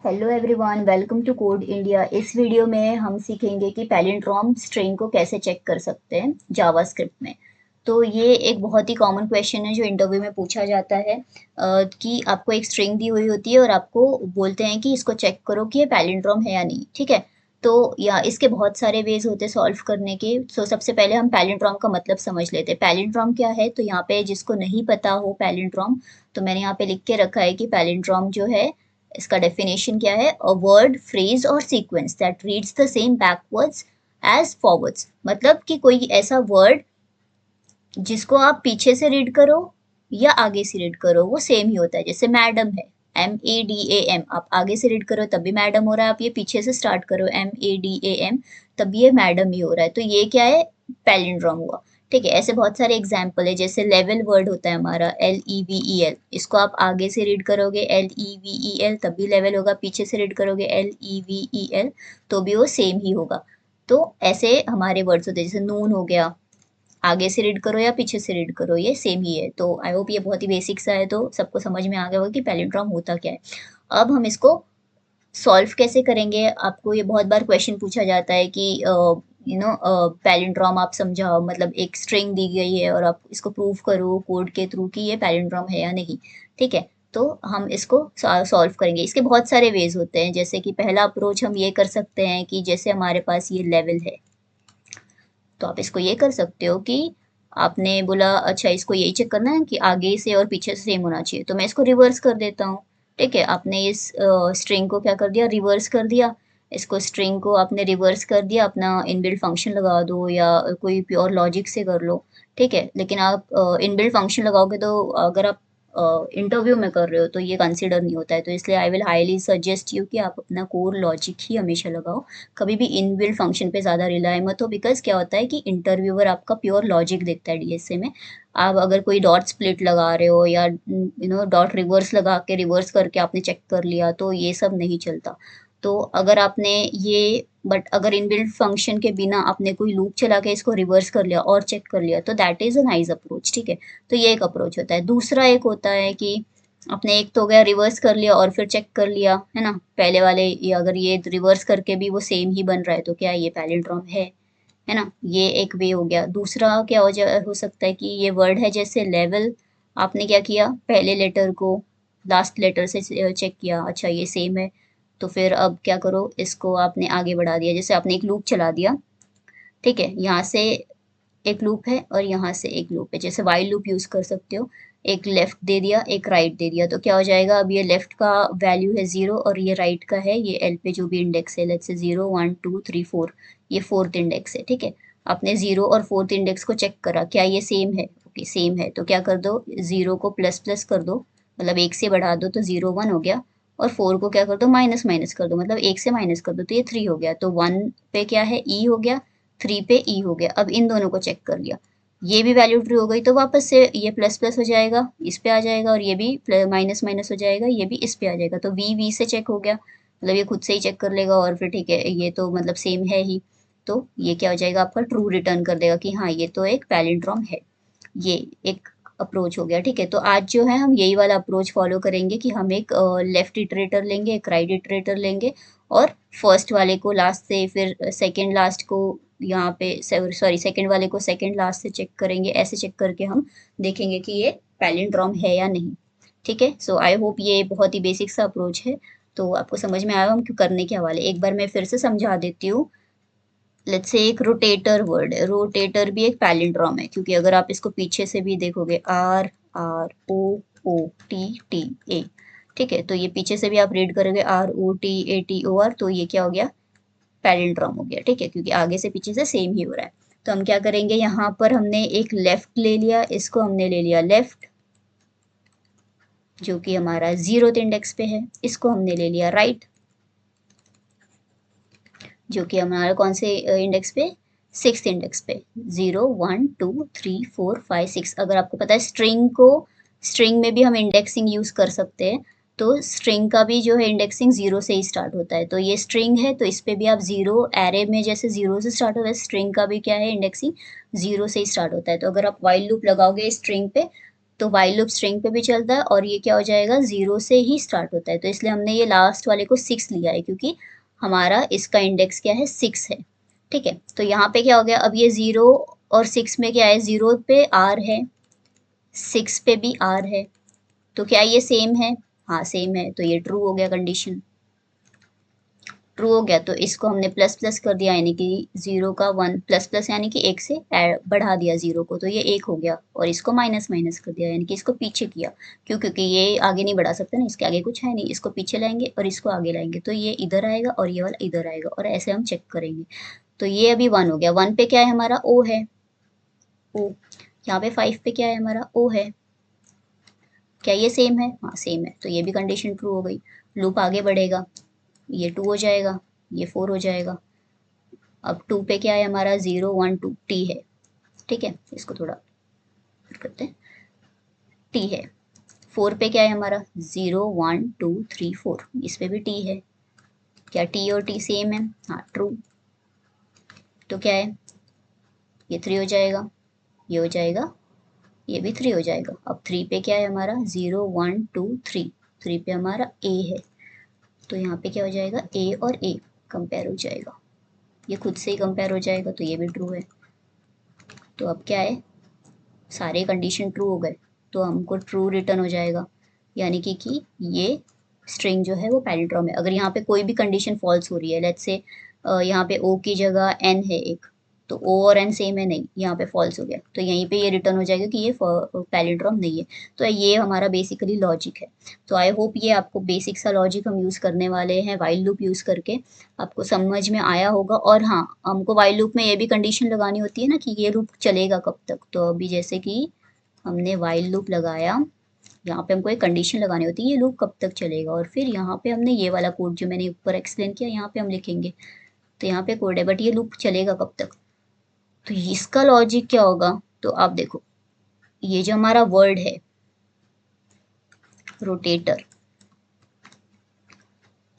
Hello everyone, welcome to code India. इस video में हम सीखेंगे कि पैलिंड्रोम स्ट्रिंग को कैसे चेक कर सकते हैं जावास्क्रिप्ट में। तो ये एक बहुत ही कॉमन क्वेश्चन है जो इंटरव्यू में पूछा जाता है कि आपको एक स्ट्रिंग दी हुई होती है और आपको बोलते हैं कि इसको चेक करो कि ये पैलिंड्रोम है या नहीं। ठीक है, तो या इसके बहुत सारे वेज होते हैं सॉल्व करने के। तो सबसे पहले हम पैलिंड्रोम का मतलब समझ लेते हैं। पैलिंड्रोम क्या है, तो यहाँ पे जिसको नहीं पता हो पैलिंड्रोम, तो मैंने यहाँ पे लिख के रखा है कि पैलिंड्रोम जो है, इसका डेफिनेशन क्या है, a word phrase or sequence that reads the same backwards as forwards. मतलब कि कोई ऐसा वर्ड जिसको आप पीछे से रीड करो या आगे से रीड करो वो सेम ही होता है। जैसे मैडम है, MADAM, आप आगे से रीड करो तब भी मैडम हो रहा है, आप ये पीछे से स्टार्ट करो MADAM तब ये मैडम ही हो रहा है। तो ये क्या है, पैलिंड्रोम हुआ। ठीक है, ऐसे बहुत सारे एग्जाम्पल है। जैसे लेवल वर्ड होता है हमारा LEVEL, इसको आप आगे से रीड करोगे LEVEL तब भी लेवल होगा, पीछे से रीड करोगे LEVEL तो भी वो सेम ही होगा। तो ऐसे हमारे वर्ड्स होते हैं। जैसे नून हो गया, आगे से रीड करो या पीछे से रीड करो ये सेम ही है। तो आई होप ये बहुत ही बेसिक सा है, तो सबको समझ में आ गया होगा कि पैलिंड्रोम होता क्या है। अब हम इसको सॉल्व कैसे करेंगे। आपको ये बहुत बार क्वेश्चन पूछा जाता है कि पैलिंड्रोम आप समझाओ, मतलब एक स्ट्रिंग दी गई है और आप इसको प्रूव करो कोड के थ्रू कि ये पैलिंड्रोम है या नहीं। ठीक है, तो हम इसको सॉल्व करेंगे। इसके बहुत सारे वेज होते हैं। जैसे कि पहला अप्रोच हम ये कर सकते हैं कि जैसे हमारे पास ये लेवल है, तो आप इसको ये कर सकते हो कि आपने बोला अच्छा इसको यही चेक करना है कि आगे से और पीछे से सेम होना चाहिए, तो मैं इसको रिवर्स कर देता हूँ। ठीक है, आपने इस स्ट्रिंग को क्या कर दिया, रिवर्स कर दिया। इसको स्ट्रिंग को आपने रिवर्स कर दिया, अपना इनबिल्ट फंक्शन लगा दो या कोई प्योर लॉजिक से कर लो। ठीक है, लेकिन आप इनबिल्ट फंक्शन लगाओगे तो अगर आप इंटरव्यू में कर रहे हो तो ये कंसिडर नहीं होता है। तो इसलिए I will highly suggest you कि आप अपना कोर लॉजिक ही हमेशा लगाओ। कभी भी इनबिल्ट फंक्शन पे ज़्यादा रिलाय मत हो, बिकॉज क्या होता है कि इंटरव्यूअर आपका प्योर लॉजिक देखता है डीएसए में। आप अगर कोई डॉट स्प्लिट लगा रहे हो या डॉट रिवर्स लगा के रिवर्स करके आपने चेक कर लिया तो ये सब नहीं चलता। तो अगर आपने ये, बट अगर इनबिल्ट फंक्शन के बिना आपने कोई लूप चला के इसको रिवर्स कर लिया और चेक कर लिया तो that is a nice approach. ठीक है, तो ये एक अप्रोच होता है। दूसरा एक होता है कि आपने एक तो हो गया रिवर्स कर लिया और फिर चेक कर लिया, है ना, पहले वाले ये अगर ये रिवर्स करके भी वो सेम ही बन रहा है तो क्या ये पैलिंड्रोम है ना। ये एक वे हो गया। दूसरा क्या हो सकता है कि ये वर्ड है जैसे लेवल, आपने क्या किया, पहले लेटर को लास्ट लेटर से चेक किया, अच्छा ये सेम है, तो फिर अब क्या करो, इसको आपने आगे बढ़ा दिया। जैसे आपने एक लूप चला दिया, ठीक है, यहाँ से एक लूप है और यहाँ से एक लूप है, जैसे वाइल लूप यूज कर सकते हो। एक लेफ्ट दे दिया एक राइट दे दिया, तो क्या हो जाएगा, अब ये लेफ्ट का वैल्यू है 0 और ये राइट का है, ये एल पे जो भी इंडेक्स है, लेट्स से 0 1 2 3 4, ये फोर्थ इंडेक्स है। ठीक है, आपने 0 और फोर्थ इंडेक्स को चेक करा, क्या ये सेम है, ओके सेम है, तो क्या कर दो, 0 को प्लस प्लस कर दो, मतलब एक से बढ़ा दो तो 0 1 हो गया, और 4 को क्या कर दो, माइनस माइनस कर दो, मतलब एक से माइनस कर दो तो ये 3 हो गया। तो 1 पे क्या है, ई हो गया, 3 पे ई हो गया। अब इन दोनों को चेक कर लिया, ये भी वैल्यू ट्रू हो गई, तो वापस से ये प्लस प्लस हो जाएगा, इस पे आ जाएगा, और ये भी माइनस माइनस हो जाएगा, ये भी इस पे आ जाएगा, तो वी वी से चेक हो गया, मतलब ये खुद से ही चेक कर लेगा और फिर ठीक है ये तो मतलब सेम है ही, तो ये क्या हो जाएगा, आपका ट्रू रिटर्न कर देगा कि हाँ ये तो एक पैलिंड्रोम है। ये एक अप्रोच हो गया। ठीक है, तो आज जो है हम यही वाला अप्रोच फॉलो करेंगे कि हम एक लेफ्ट इटरेटर लेंगे, एक राइट इटरेटर लेंगे, और फर्स्ट वाले को लास्ट से, फिर सेकंड लास्ट को यहाँ पे, सॉरी सेकंड वाले को सेकंड लास्ट से चेक करेंगे। ऐसे चेक करके हम देखेंगे कि ये पैलिंड्रोम है या नहीं। ठीक है, सो आई होप ये बहुत ही बेसिक सा अप्रोच है, तो आपको समझ में आया हम क्यों करने के हवाले। एक बार मैं फिर से समझा देती हूँ। लेट्स से एक रोटेटर वर्ड है, रोटेटर भी एक पैलिंड्रोम है, क्योंकि अगर आप इसको पीछे से भी देखोगे, R R O O T T A, ठीक है, तो ये पीछे से भी आप रीड करोगे ROTATOR, तो ये क्या हो गया, पैलिंड्रोम हो गया। ठीक है, क्योंकि आगे से पीछे से सेम ही हो रहा है। तो हम क्या करेंगे, यहाँ पर हमने एक लेफ्ट ले लिया, इसको हमने ले लिया लेफ्ट जो कि हमारा 0th इंडेक्स पे है, इसको हमने ले लिया राइट जो कि हमारा कौन से इंडेक्स पे, 6th इंडेक्स पे, 0 1 2 3 4 5 6। अगर आपको पता है स्ट्रिंग को, स्ट्रिंग में भी हम इंडेक्सिंग यूज कर सकते हैं, तो स्ट्रिंग का भी जो है इंडेक्सिंग 0 से ही स्टार्ट होता है। तो ये स्ट्रिंग है तो इस पे भी आप 0, एरे में जैसे 0 से स्टार्ट होता है, स्ट्रिंग का भी क्या है, इंडेक्सिंग 0 से ही स्टार्ट होता है। तो अगर आप वाइल लूप लगाओगे स्ट्रिंग पे तो वाइल लूप स्ट्रिंग पे भी चलता है और ये क्या हो जाएगा, 0 से ही स्टार्ट होता है। तो इसलिए हमने ये लास्ट वाले को 6 लिया है क्योंकि हमारा इसका इंडेक्स क्या है, 6 है। ठीक है, तो यहाँ पे क्या हो गया, अब ये 0 और 6 में क्या है, 0 पे आर है, 6 पे भी आर है, तो क्या ये सेम है, हाँ सेम है, तो ये ट्रू हो गया, कंडीशन ट्रू हो गया। तो इसको हमने प्लस प्लस कर दिया, यानी कि 0 का 1 प्लस प्लस यानी कि 1 से बढ़ा दिया 0 को, तो ये 1 हो गया, और इसको माइनस माइनस कर दिया, यानी कि इसको पीछे किया। क्यों, क्योंकि ये आगे नहीं बढ़ा सकते ना, इसके आगे कुछ है नहीं, इसको पीछे लाएंगे और इसको आगे लाएंगे, तो ये इधर आएगा और ये वाला इधर आएगा, और ऐसे हम चेक करेंगे। तो ये अभी 1 हो गया, 1 पे क्या है हमारा, ओ है, ओ। यहाँ पे 5 पे क्या है हमारा, ओ है। क्या ये सेम है, हाँ सेम है, तो ये भी कंडीशन ट्रू हो गई। लूप आगे बढ़ेगा, ये 2 हो जाएगा, ये 4 हो जाएगा। अब 2 पे क्या है हमारा, 0 1 2 टी है। ठीक है, इसको थोड़ा करते हैं, टी है। 4 पे क्या है हमारा, 0 1 2 3 4, इस पे भी टी है। क्या टी और टी सेम है, हाँ ट्रू। तो क्या है, ये 3 हो जाएगा, ये हो जाएगा, ये भी 3 हो जाएगा। अब 3 पे क्या है हमारा, 0 1 2 3, 3 पे हमारा ए है, तो यहाँ पे क्या हो जाएगा, ए और ए कंपेयर हो जाएगा, ये खुद से ही कंपेयर हो जाएगा, तो ये भी ट्रू है। तो अब क्या है, सारे कंडीशन ट्रू हो गए, तो हमको ट्रू रिटर्न हो जाएगा, यानी कि ये स्ट्रिंग जो है वो पैलिंड्रोम है। अगर यहाँ पे कोई भी कंडीशन फॉल्स हो रही है, लेट्स से यहाँ पे ओ की जगह एन है एक, तो ओ और एन सेम है, नहीं, यहाँ पे फॉल्स हो गया, तो यहीं पे ये रिटर्न हो जाएगा कि ये पैलिंड्रोम नहीं है। तो ये हमारा बेसिकली लॉजिक है। तो आई होप ये आपको बेसिक सा लॉजिक हम यूज़ करने वाले हैं वाइल लूप यूज़ करके, आपको समझ में आया होगा। और हाँ, हमको वाइल लूप में ये भी कंडीशन लगानी होती है ना कि ये लूप चलेगा कब तक। तो अभी जैसे कि हमने वाइल लूप लगाया, यहाँ पे हमको एक कंडीशन लगानी होती है ये लूप कब तक चलेगा, और फिर यहाँ पे हमने ये वाला कोड जो मैंने ऊपर एक्सप्लेन किया यहाँ पे हम लिखेंगे। तो यहाँ पे कोड है, बट ये लूप चलेगा कब तक। तो इसका लॉजिक क्या होगा, तो आप देखो, ये जो हमारा वर्ड है रोटेटर,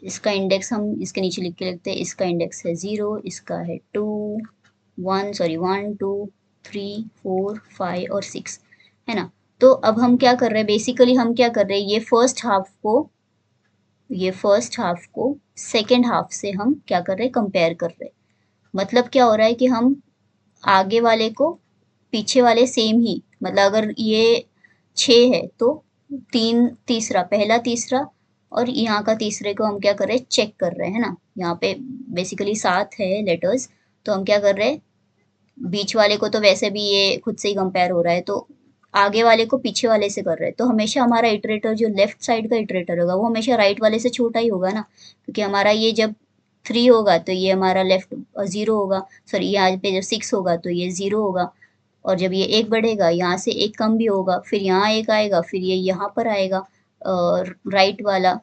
इसका इंडेक्स हम इसके नीचे लिख के लिखते हैं, इसका इंडेक्स है 0, इसका है 2 1 सॉरी 1 2 3 4 5 और 6, है ना। तो अब हम क्या कर रहे हैं, बेसिकली हम क्या कर रहे हैं, ये फर्स्ट हाफ को सेकेंड हाफ से हम क्या कर रहे हैं, कंपेयर कर रहे हैं। मतलब क्या हो रहा है कि हम आगे वाले को पीछे वाले सेम ही, मतलब अगर ये 6 है तो तीसरा, पहला तीसरा और यहाँ का तीसरे को हम क्या कर रहे हैं, चेक कर रहे हैं, है ना। यहाँ पे बेसिकली 7 है लेटर्स, तो हम क्या कर रहे हैं, बीच वाले को तो वैसे भी ये खुद से ही कंपेयर हो रहा है, तो आगे वाले को पीछे वाले से कर रहे हैं। तो हमेशा हमारा इटरेटर जो लेफ्ट साइड का इटरेटर होगा वो हमेशा राइट वाले से छोटा ही होगा ना, क्योंकि हमारा ये जब 3 होगा तो ये हमारा लेफ्ट 0 होगा, सॉरी यहाँ पे जब 6 होगा तो ये 0 होगा, और जब ये 1 बढ़ेगा यहाँ से 1 कम भी होगा, फिर यहाँ 1 आएगा, फिर ये यहाँ पर आएगा, और राइट वाला,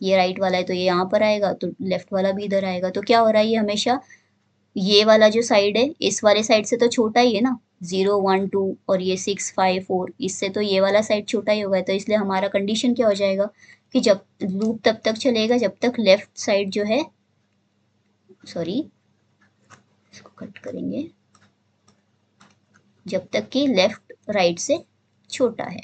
ये राइट वाला है तो ये यहाँ पर आएगा, तो लेफ्ट वाला भी इधर आएगा। तो क्या हो रहा है, ये हमेशा ये वाला जो साइड है इस वाले साइड से तो छोटा ही है ना, 0 1 2 और ये 6 5 4, इससे तो ये वाला साइड छोटा ही होगा। तो इसलिए हमारा कंडीशन क्या हो जाएगा कि जब लूप तब तक चलेगा जब तक लेफ्ट साइड जो है, सॉरी इसको कट करेंगे, जब तक कि लेफ्ट राइट से छोटा है।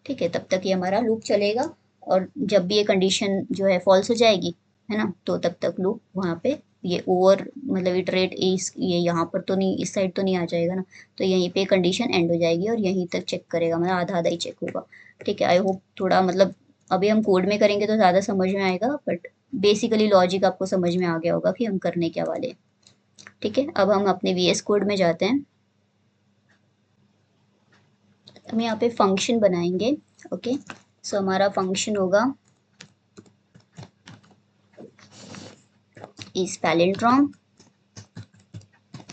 ठीक है, तब तक ये हमारा लूप चलेगा, और जब भी ये कंडीशन जो है फॉल्स हो जाएगी, है ना, तो तब तक लूप वहाँ पे ये ओवर मतलब इटरेट इस ये यहाँ पर तो नहीं, इस साइड तो नहीं आ जाएगा ना, तो यहीं पे कंडीशन एंड हो जाएगी और यहीं तक चेक करेगा, मतलब आधा आधा ही चेक होगा। ठीक है, आई होप थोड़ा मतलब अभी हम कोड में करेंगे तो ज़्यादा समझ में आएगा, बट बेसिकली लॉजिक आपको समझ में आ गया होगा कि हम करने क्या वाले हैं। ठीक है, अब हम अपने वी एस कोड में जाते हैं। हम यहाँ पे फंक्शन बनाएंगे। ओके, सो हमारा फंक्शन होगा इस पैलिंड्रोम,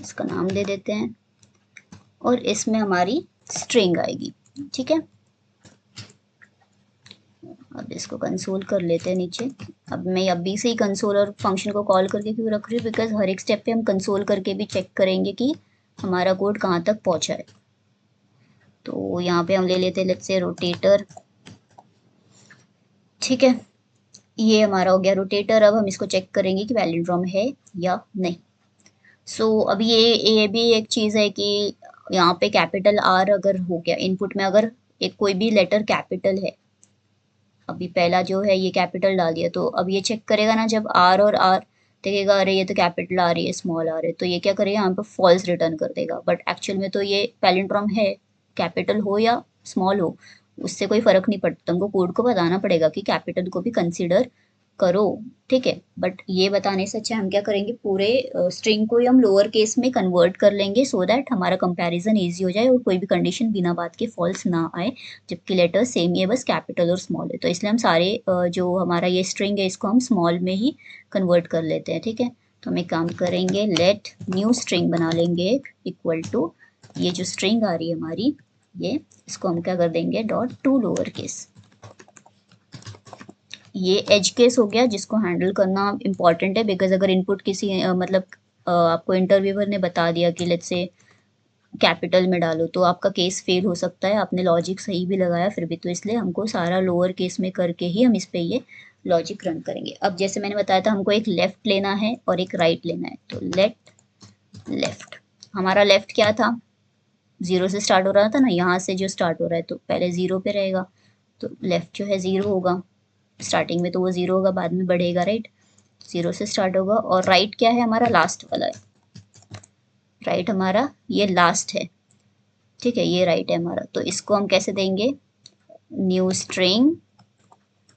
इसका नाम दे देते हैं, और इसमें हमारी स्ट्रिंग आएगी। ठीक है, अब इसको कंसोल कर लेते हैं नीचे। अब मैं अभी से ही कंसोल और फंक्शन को कॉल करके क्यों रख रही हूँ, बिकॉज हर एक स्टेप पे हम कंसोल करके भी चेक करेंगे कि हमारा कोड कहाँ तक पहुँचा है। तो यहाँ पे हम ले लेते हैं लेट्स से रोटेटर। ठीक है, ये हमारा हो गया रोटेटर। अब हम इसको चेक करेंगे कि पैलिंड्रोम है या नहीं। सो अभी ये भी एक चीज़ है कि यहाँ पे कैपिटल आर अगर हो गया इनपुट में, अगर एक कोई भी लेटर कैपिटल है, अभी पहला जो है ये कैपिटल डाल दिया, तो अब ये चेक करेगा ना, जब आर और आर देखेगा अरे ये तो कैपिटल आ रही है स्मॉल आ रही है, तो ये क्या करेगा यहाँ पे फॉल्स रिटर्न कर देगा। बट एक्चुअल में तो ये पैलिंड्रोम है, कैपिटल हो या स्मॉल हो उससे कोई फर्क नहीं पड़ता, तुमको कोड को बताना पड़ेगा कि कैपिटल को भी कंसिडर करो, ठीक है। बट ये बताने से अच्छा हम क्या करेंगे, पूरे स्ट्रिंग को ही हम लोअर केस में कन्वर्ट कर लेंगे सो दैट हमारा कंपैरिजन इजी हो जाए और कोई भी कंडीशन बिना बात के फॉल्स ना आए, जबकि लेटर सेम ही है, बस कैपिटल और स्मॉल है। तो इसलिए हम सारे जो हमारा ये स्ट्रिंग है इसको हम स्मॉल में ही कन्वर्ट कर लेते हैं, ठीक है। तो हम एक काम करेंगे, लेट न्यू स्ट्रिंग बना लेंगे एक इक्वल टू, ये जो स्ट्रिंग आ रही है हमारी ये, इसको हम क्या कर देंगे डॉट टू लोअर केस। ये एज केस हो गया जिसको हैंडल करना इम्पॉर्टेंट है, बिकॉज अगर इनपुट किसी मतलब आपको इंटरव्यूअर ने बता दिया कि लेट्स से कैपिटल में डालो, तो आपका केस फेल हो सकता है, आपने लॉजिक सही भी लगाया फिर भी, तो इसलिए हमको सारा लोअर केस में करके ही हम इस पे ये लॉजिक रन करेंगे। अब जैसे मैंने बताया था हमको एक लेफ्ट लेना है और एक राइट लेना है, तो लेफ्ट हमारा लेफ्ट क्या था, जीरो से स्टार्ट हो रहा था ना, यहाँ से जो स्टार्ट हो रहा है तो पहले जीरो पे रहेगा, तो लेफ्ट जो है जीरो होगा, स्टार्टिंग में तो वो जीरो होगा, बाद में बढ़ेगा, राइट, जीरो से स्टार्ट होगा। और राइट क्या है हमारा, लास्ट वाला है, राइट हमारा ये लास्ट है, ठीक है, ये राइट है हमारा। तो इसको हम कैसे देंगे, न्यू स्ट्रिंग,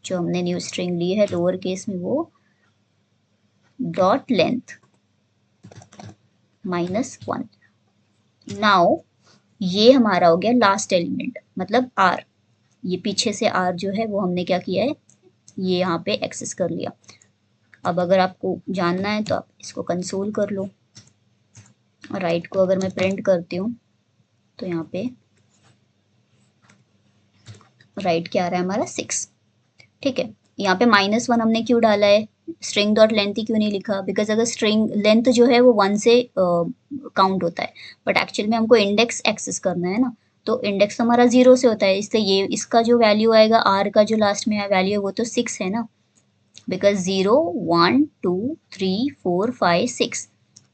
जो हमने न्यू स्ट्रिंग ली है लोअर केस में वो डॉट लेंथ -1। नाउ ये हमारा हो गया लास्ट एलिमेंट, मतलब आर, ये पीछे से आर जो है वो हमने क्या किया है, ये यहाँ पे एक्सेस कर लिया। अब अगर आपको जानना है तो आप इसको कंसोल कर लो, राइट को अगर मैं प्रिंट करती हूँ तो यहाँ पे राइट क्या आ रहा है हमारा 6, ठीक है। यहाँ पे -1 हमने क्यों डाला है, स्ट्रिंग डॉट लेंथ ही क्यों नहीं लिखा, बिकॉज अगर स्ट्रिंग लेंथ जो है वो 1 से काउंट होता है, बट एक्चुअल में हमको इंडेक्स एक्सेस करना है ना, तो इंडेक्स हमारा 0 से होता है, इसलिए ये इसका जो वैल्यू आएगा आर का जो लास्ट में वैल्यू है वो तो 6 है ना, बिकॉज 0 1 2 3 4 5 6,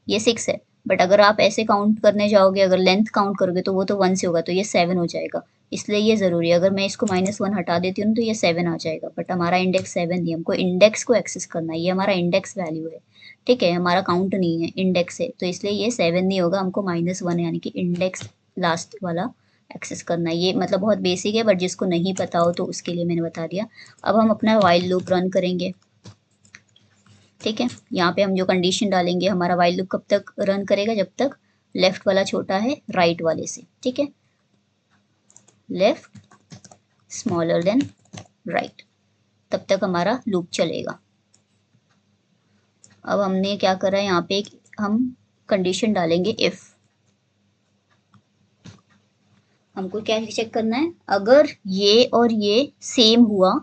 ये 6 है। बट अगर आप ऐसे काउंट करने जाओगे, अगर लेंथ काउंट करोगे तो वो तो 1 से होगा, तो ये 7 हो जाएगा, इसलिए ये ज़रूरी है। अगर मैं इसको -1 हटा देती हूँ तो ये 7 आ जाएगा, बट हमारा इंडेक्स 7 नहीं, हमको इंडेक्स को एक्सेस करना है, ये हमारा इंडेक्स वैल्यू है, ठीक है, हमारा काउंट नहीं है, इंडेक्स है, तो इसलिए ये 7 नहीं होगा, हमको -1 यानी कि इंडेक्स लास्ट वाला एक्सेस करना है। ये मतलब बहुत बेसिक है, बट जिसको नहीं पता हो तो उसके लिए मैंने बता दिया। अब हम अपना वाइल लूप रन करेंगे, ठीक है। यहाँ पे हम जो कंडीशन डालेंगे, हमारा वाइल लूप कब तक रन करेगा, जब तक लेफ्ट वाला छोटा है राइट वाले से, ठीक है, लेफ्ट स्मॉलर देन राइट, तब तक हमारा लूप चलेगा। अब हमने क्या करा है, यहाँ पे हम कंडीशन डालेंगे इफ, हमको क्या चेक करना है, अगर ये और ये सेम हुआ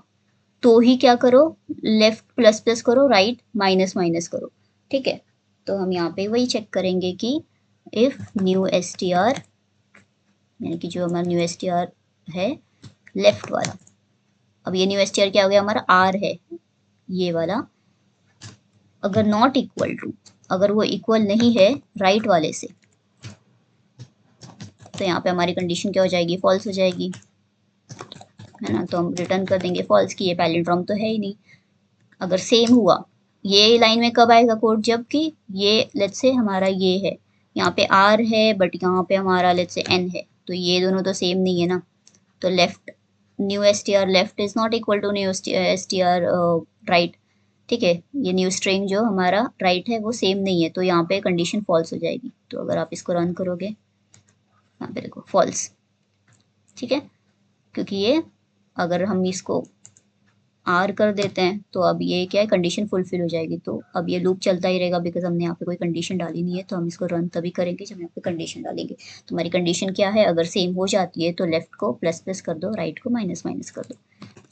तो ही क्या करो, लेफ्ट प्लस प्लस करो, राइट माइनस माइनस करो, ठीक है। तो हम यहाँ पे वही चेक करेंगे कि if new S T are, यानी कि जो हमारा न्यू एस टी आर है लेफ्ट वाला, अब ये न्यू एस टी आर क्या हो गया हमारा, आर है ये वाला, अगर नॉट इक्वल टू, अगर वो इक्वल नहीं है राइट वाले से, तो यहाँ पे हमारी कंडीशन क्या हो जाएगी, फॉल्स हो जाएगी, है ना, तो हम रिटर्न कर देंगे फॉल्स की, ये पैलिंड्रोम तो है ही नहीं। अगर सेम हुआ, ये लाइन में कब आएगा कोड, जबकि ये लेट्स से हमारा ये है, यहाँ पे आर है बट यहाँ पे हमारा लेट्स से एन है, तो ये दोनों तो सेम नहीं है ना, तो left new S T R left is not equal to new S T R right, ठीक है, ये न्यू स्ट्रिंग जो हमारा राइट है वो सेम नहीं है, तो यहाँ पे कंडीशन फॉल्स हो जाएगी। तो अगर आप इसको रन करोगे, यहाँ पे देखो फॉल्स, ठीक है, क्योंकि ये अगर हम इसको आर कर देते हैं तो अब ये क्या है, कंडीशन फुलफिल हो जाएगी, तो अब ये लूप चलता ही रहेगा, बिकॉज हमने यहाँ पे कोई कंडीशन डाली नहीं है, तो हम इसको रन तभी करेंगे जब यहाँ पे कंडीशन डालेंगे। तो हमारी कंडीशन क्या है, अगर सेम हो जाती है तो लेफ्ट को प्लस प्लस कर दो, राइट को माइनस माइनस कर दो,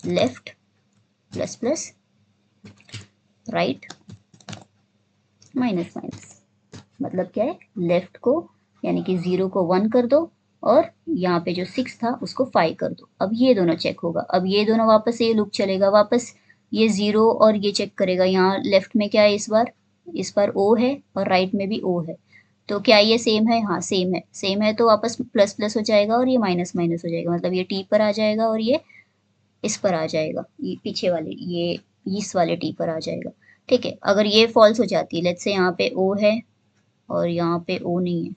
left plus plus right minus minus, मतलब क्या है, लेफ्ट को यानी कि 0 को 1 कर दो और यहाँ पे जो 6 था उसको 5 कर दो, अब ये दोनों चेक होगा, अब ये दोनों वापस ये लूप चलेगा, वापस ये 0 और ये चेक करेगा, यहाँ लेफ्ट में क्या है, इस बार ओ है और राइट में भी ओ है, तो क्या ये सेम है? हाँ सेम है, सेम है तो वापस प्लस प्लस हो जाएगा और ये माइनस माइनस हो जाएगा, मतलब ये टी पर आ जाएगा और ये इस पर आ जाएगा, ये पीछे वाले ये इस वाले टी पर आ जाएगा। ठीक है, अगर ये फॉल्स हो जाती है, लेट्स से यहाँ पे ओ है और यहाँ पे ओ नहीं है,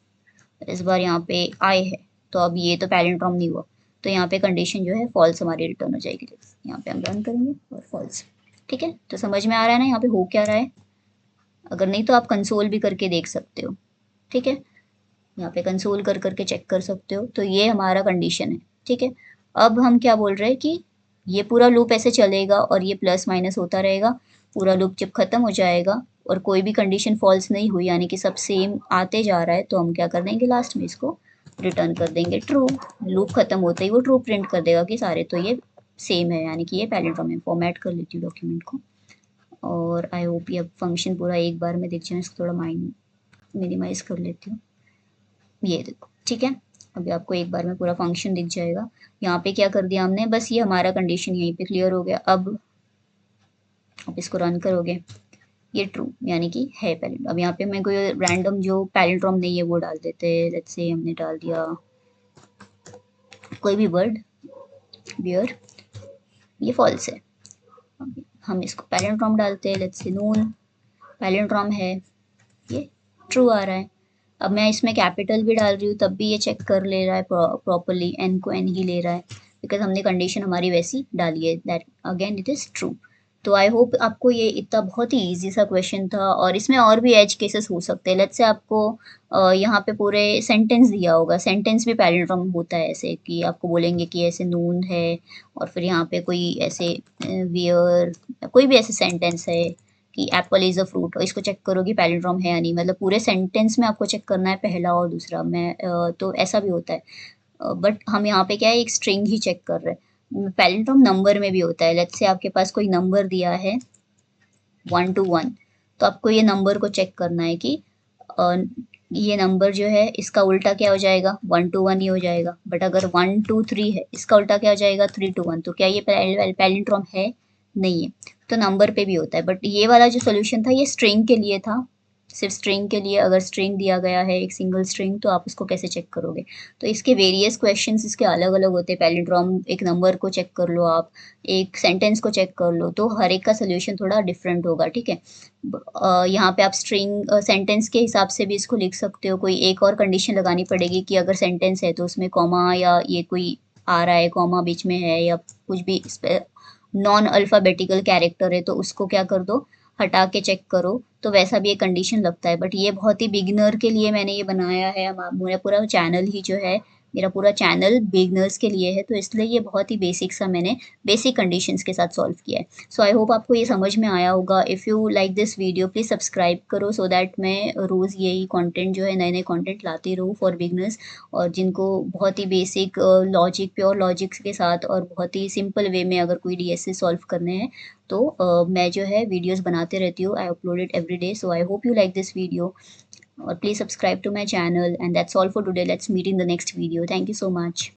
इस बार यहाँ पे आई है, तो अब ये तो पैलिंड्रोम नहीं हुआ, तो यहाँ पे कंडीशन जो है फॉल्स हमारी रिटर्न हो जाएगी। यहाँ पे हम रन करेंगे और फॉल्स। ठीक है, तो समझ में आ रहा है ना यहाँ पे हो क्या रहा है? अगर नहीं तो आप कंसोल भी करके देख सकते हो। ठीक है, यहाँ पे कंसोल कर करके चेक कर सकते हो। तो ये हमारा कंडीशन है। ठीक है, अब हम क्या बोल रहे हैं कि ये पूरा लूप ऐसे चलेगा और ये प्लस माइनस होता रहेगा, पूरा लूप जब खत्म हो जाएगा और कोई भी कंडीशन फॉल्स नहीं हुई, यानी कि सब सेम आते जा रहा है, तो हम क्या कर देंगे, लास्ट में इसको रिटर्न कर देंगे ट्रू। लूप खत्म होते ही वो ट्रू प्रिंट कर देगा कि सारे तो ये सेम है, यानी कि ये पैलिंड्रोम है। फॉर्मेट कर लेती हूँ डॉक्यूमेंट को, और आई होप ये अब फंक्शन पूरा एक बार में दिख जाए। इसको थोड़ा माइंड मिनिमाइज कर लेती हूँ, ये देखो। ठीक है, अभी आपको एक बार में पूरा फंक्शन दिख जाएगा। यहाँ पे क्या कर दिया हमने, बस ये हमारा कंडीशन यहीं पे क्लियर हो गया। अब आप इसको रन करोगे, ये ट्रू यानी कि है पैलिंड्रोम। अब यहाँ पे मैं कोई रैंडम जो पैलिंड्रोम नहीं है वो डाल देते हैं। लेट्स से हमने डाल दिया कोई भी वर्ड, बियर, ये फॉल्स है। अब हम इसको पैलिंड्रोम डालते हैं, लेट्स से नून, पैलिंड्रोम है, ये ट्रू आ रहा है। अब मैं इसमें कैपिटल भी डाल रही हूँ तब भी ये चेक कर ले रहा है प्रॉपरली, एन को एन ही ले रहा है, बिकॉज हमने कंडीशन हमारी वैसी डाली है, that again it is true. तो आई होप आपको ये इतना बहुत ही इजी सा क्वेश्चन था, और इसमें और भी एज केसेस हो सकते हैं। लेट्स से आपको यहाँ पे पूरे सेंटेंस दिया होगा, सेंटेंस भी पैलिंड्रोम होता है, ऐसे कि आपको बोलेंगे कि ऐसे नून है और फिर यहाँ पे कोई ऐसे वियर, कोई भी ऐसे सेंटेंस है कि एप्पल इज़ अ फ्रूट, और इसको चेक करो कि पैलिंड्रोम है या नहीं, मतलब पूरे सेंटेंस में आपको चेक करना है पहला और दूसरा। मैं तो ऐसा भी होता है, बट हम यहाँ पे क्या है, एक स्ट्रिंग ही चेक कर रहे हैं। पैलिंड्रोम नंबर में भी होता है। लेट्स से आपके पास कोई नंबर दिया है 1 to 1, तो आपको ये नंबर को चेक करना है कि अ, ये नंबर जो है इसका उल्टा क्या हो जाएगा, 1 to 1 ही हो जाएगा। बट अगर 1 to 3 है, इसका उल्टा क्या हो जाएगा, 3 to 1। तो क्या ये पैलिंड्रोम है? नहीं है। तो नंबर पे भी होता है, बट ये वाला जो सोल्यूशन था ये स्ट्रिंग के लिए था, सिर्फ स्ट्रिंग के लिए। अगर स्ट्रिंग दिया गया है, एक सिंगल स्ट्रिंग, तो आप उसको कैसे चेक करोगे? तो इसके वेरियस क्वेश्चंस इसके अलग अलग होते हैं। पैलिंड्रोम एक नंबर को चेक कर लो आप, एक सेंटेंस को चेक कर लो, तो हर एक का सोल्यूशन थोड़ा डिफरेंट होगा। ठीक है, यहाँ पे आप स्ट्रिंग सेंटेंस के हिसाब से भी इसको लिख सकते हो। कोई एक और कंडीशन लगानी पड़ेगी कि अगर सेंटेंस है तो उसमें कॉमा या ये कोई आ रहा है, कॉमा बीच में है, या कुछ भी नॉन अल्फ़ाबेटिकल कैरेक्टर है, तो उसको क्या कर दो, हटा के चेक करो। तो वैसा भी एक कंडीशन लगता है, बट ये बहुत ही बिगिनर के लिए मैंने ये बनाया है। मेरा पूरा चैनल ही जो है, मेरा पूरा चैनल बिगिनर्स के लिए है, तो इसलिए ये बहुत ही बेसिक सा मैंने बेसिक कंडीशंस के साथ सॉल्व किया है। सो आई होप आपको ये समझ में आया होगा। If you like this video please subscribe करो, सो दैट मैं रोज़ यही कंटेंट जो है, नए नए कंटेंट लाती रहूँ फॉर बिगनर्स, और जिनको बहुत ही बेसिक लॉजिक, प्योर लॉजिक्स के साथ और बहुत ही सिंपल वे में अगर कोई डीएसए सॉल्व करने हैं, तो मैं जो है वीडियोस बनाते रहती हूँ। I upload it every day, so I hope you like this video, or please subscribe to my channel, and that's all for today. Let's meet in the next video. Thank you so much.